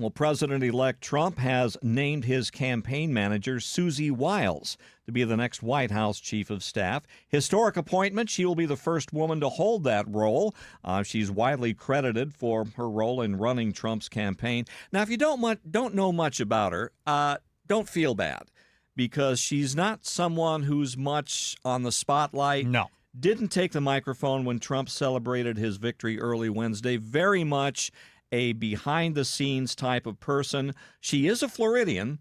Well, President-elect Trump has named his campaign manager, Susie Wiles, to be the next White House chief of staff. Historic appointment. She will be the first woman to hold that role. She's widely credited for her role in running Trump's campaign. Now, if you don't know much about her, don't feel bad, because she's not someone who's much on the spotlight. No. Didn't take the microphone when Trump celebrated his victory early Wednesday. Very much a behind-the-scenes type of person. She is a Floridian.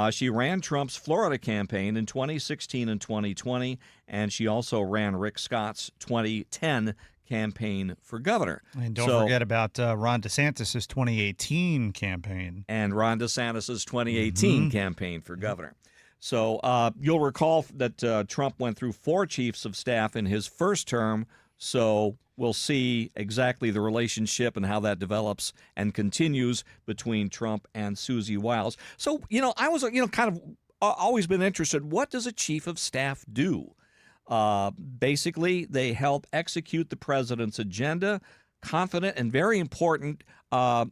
She ran Trump's Florida campaign in 2016 and 2020, and she also ran Rick Scott's 2010 campaign for governor. And don't forget about Ron DeSantis' 2018 campaign. And Ron DeSantis' 2018 campaign for governor. So you'll recall that Trump went through 4 chiefs of staff in his first term, so we'll see exactly the relationship and how that develops and continues between Trump and Susie Wiles. So, I was, kind of always been interested, what does a chief of staff do? Basically, they help execute the president's agenda. Confident and very important,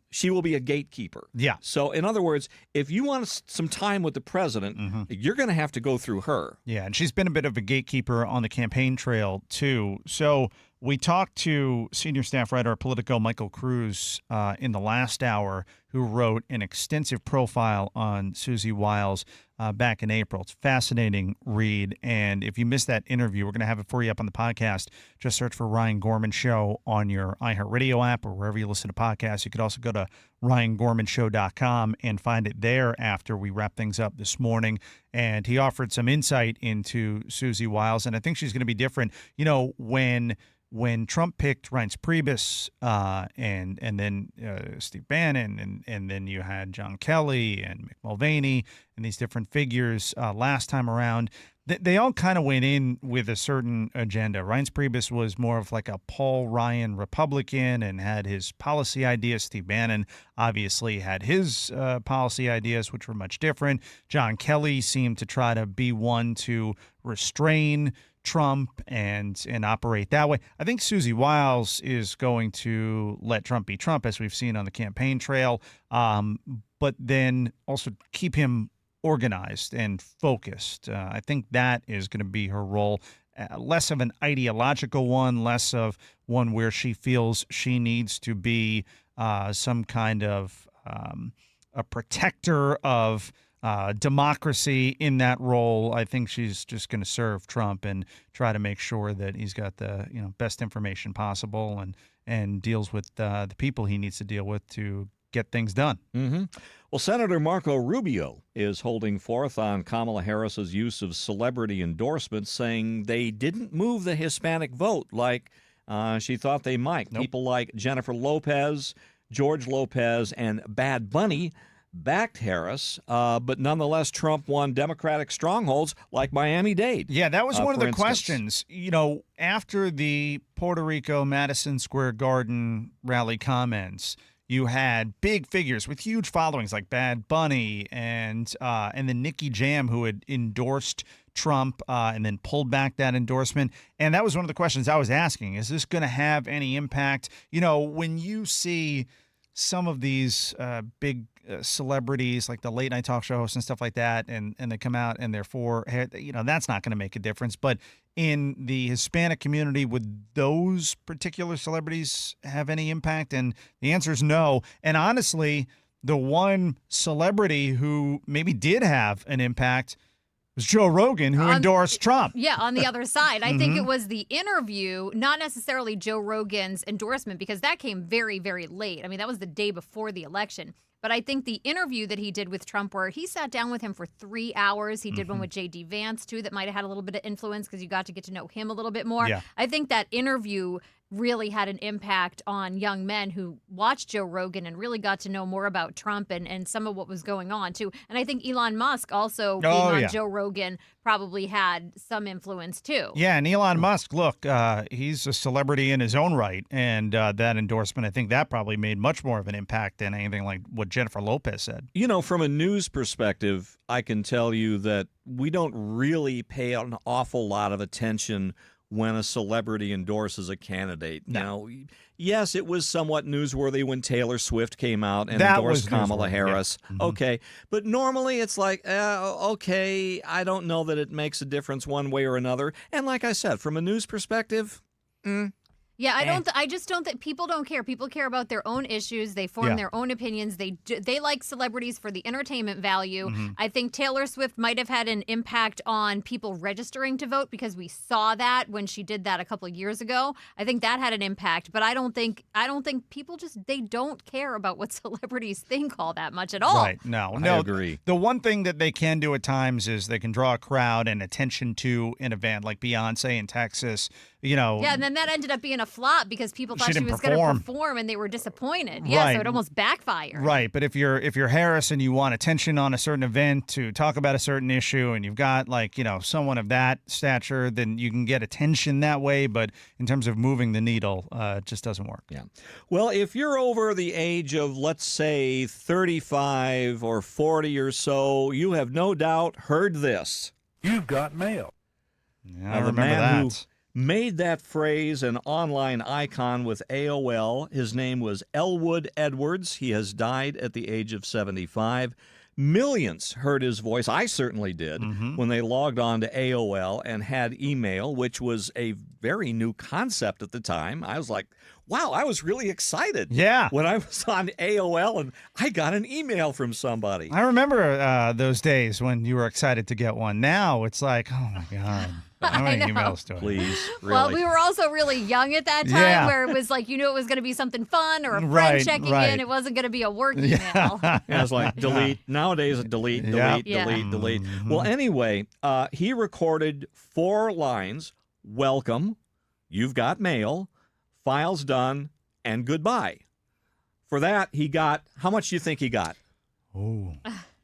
she will be a gatekeeper. Yeah. So, in other words, if you want some time with the president, you're going to have to go through her. Yeah, and she's been a bit of a gatekeeper on the campaign trail, too. So we talked to senior staff writer Politico Michael Cruz in the last hour, who wrote an extensive profile on Susie Wiles back in April. It's a fascinating read, and if you missed that interview, we're going to have it for you up on the podcast. Just search for Ryan Gorman Show on your iHeartRadio app or wherever you listen to podcasts. You could also go to RyanGormanShow.com and find it there after we wrap things up this morning. And he offered some insight into Susie Wiles, and I think she's going to be different. When Trump picked Reince Priebus and then Steve Bannon and then you had John Kelly and Mick Mulvaney and these different figures last time around, they all kind of went in with a certain agenda. Reince Priebus was more of like a Paul Ryan Republican and had his policy ideas. Steve Bannon obviously had his policy ideas, which were much different. John Kelly seemed to try to be one to restrain Trump and operate that way. I think Susie Wiles is going to let Trump be Trump, as we've seen on the campaign trail, but then also keep him organized and focused. I think that is going to be her role. Less of an ideological one, less of one where she feels she needs to be some kind of a protector of democracy in that role. I think she's just going to serve Trump and try to make sure that he's got the best information possible and deals with the people he needs to deal with to get things done. Well, Senator Marco Rubio is holding forth on Kamala Harris's use of celebrity endorsements, saying they didn't move the Hispanic vote like she thought they might. Nope. People like Jennifer Lopez, George Lopez, and Bad Bunny backed Harris, but nonetheless, Trump won Democratic strongholds like Miami-Dade. Yeah, that was one of the instance. Questions. After the Puerto Rico Madison Square Garden rally comments, you had big figures with huge followings like Bad Bunny and then Nicky Jam, who had endorsed Trump and then pulled back that endorsement. And that was one of the questions I was asking. Is this going to have any impact? When you see some of these big celebrities like the late night talk show hosts and stuff like that, and they come out and they're for, that's not going to make a difference. But in the Hispanic community, would those particular celebrities have any impact? And the answer is no. And honestly, the one celebrity who maybe did have an impact was Joe Rogan, who endorsed Trump. Yeah, on the other side. I think it was the interview, not necessarily Joe Rogan's endorsement, because that came very, very late. I mean, that was the day before the election. But I think the interview that he did with Trump, where he sat down with him for 3 hours, he did one with J.D. Vance, too, that might have had a little bit of influence because you got to get to know him a little bit more. Yeah. I think that interview really had an impact on young men who watched Joe Rogan and really got to know more about Trump and some of what was going on, too. And I think Elon Musk also being on Joe Rogan probably had some influence, too. Yeah, and Elon Musk, look, he's a celebrity in his own right, and that endorsement, I think that probably made much more of an impact than anything like what Jennifer Lopez said. From a news perspective, I can tell you that we don't really pay an awful lot of attention when a celebrity endorses a candidate. No. Now, yes, it was somewhat newsworthy when Taylor Swift came out and That endorsed was Kamala newsworthy, Harris. yeah. Okay, but normally it's like, okay, I don't know that it makes a difference one way or another. And like I said, from a news perspective, Yeah, I just don't think people don't care. People care about their own issues. They form their own opinions. They like celebrities for the entertainment value. I think Taylor Swift might have had an impact on people registering to vote because we saw that when she did that a couple of years ago. I think that had an impact, but I don't think people they don't care about what celebrities think all that much at all. Right. No. I agree. The one thing that they can do at times is they can draw a crowd and attention to an event like Beyonce in Texas. Yeah, and then that ended up being a flop because people thought she was going to perform and they were disappointed. Yeah, Right. so it almost backfired. Right, but if you're Harris and you want attention on a certain event to talk about a certain issue and you've got someone of that stature, then you can get attention that way, but in terms of moving the needle, it just doesn't work. Yeah. Well, if you're over the age of, let's say, 35 or 40 or so, you have no doubt heard this. You've got mail. Yeah, I Now, the remember man that. who made that phrase an online icon with AOL. His name was Elwood Edwards. He has died at the age of 75. Millions heard his voice. I certainly did when they logged on to AOL and had email, which was a very new concept at the time. I was like, wow, I was really excited when I was on AOL and I got an email from somebody. I remember those days when you were excited to get one. Now it's like, oh my God. How many emails do I have? Please, really. Well, we were also really young at that time where it was like, it was going to be something fun or a friend checking in. It wasn't going to be a work email. Yeah, it's like delete. Nowadays, delete. Delete. Well, anyway, he recorded 4 lines: welcome, you've got mail, files done, and goodbye. For that, he got, how much do you think he got? Oh,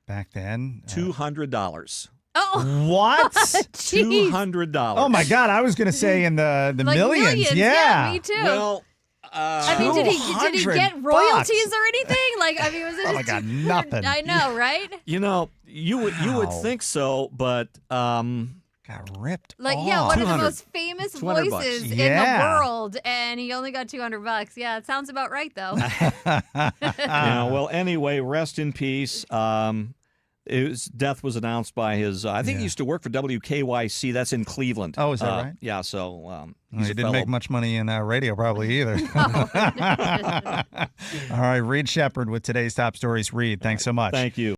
back then? $200. Oh, What? jeez. $200. Oh my God! I was going to say in the Like millions. Yeah, me too. Well, I mean, did he get $200 royalties or anything? Like, I mean, was it Oh my just God, nothing. I know, right? you would think so, but Got ripped. Like, off. yeah, one of the 200. most famous $200. voices in the Yeah. world, and he only got $200. Yeah, it sounds about right, though. well, anyway, rest in peace. His death was announced by his. I think he used to work for WKYC. That's in Cleveland. Oh, is that right? Yeah. So Well, he's he a didn't make much money in radio, probably either. All right, Reed Shepard with today's top stories. Reed, thanks so much. Thank you.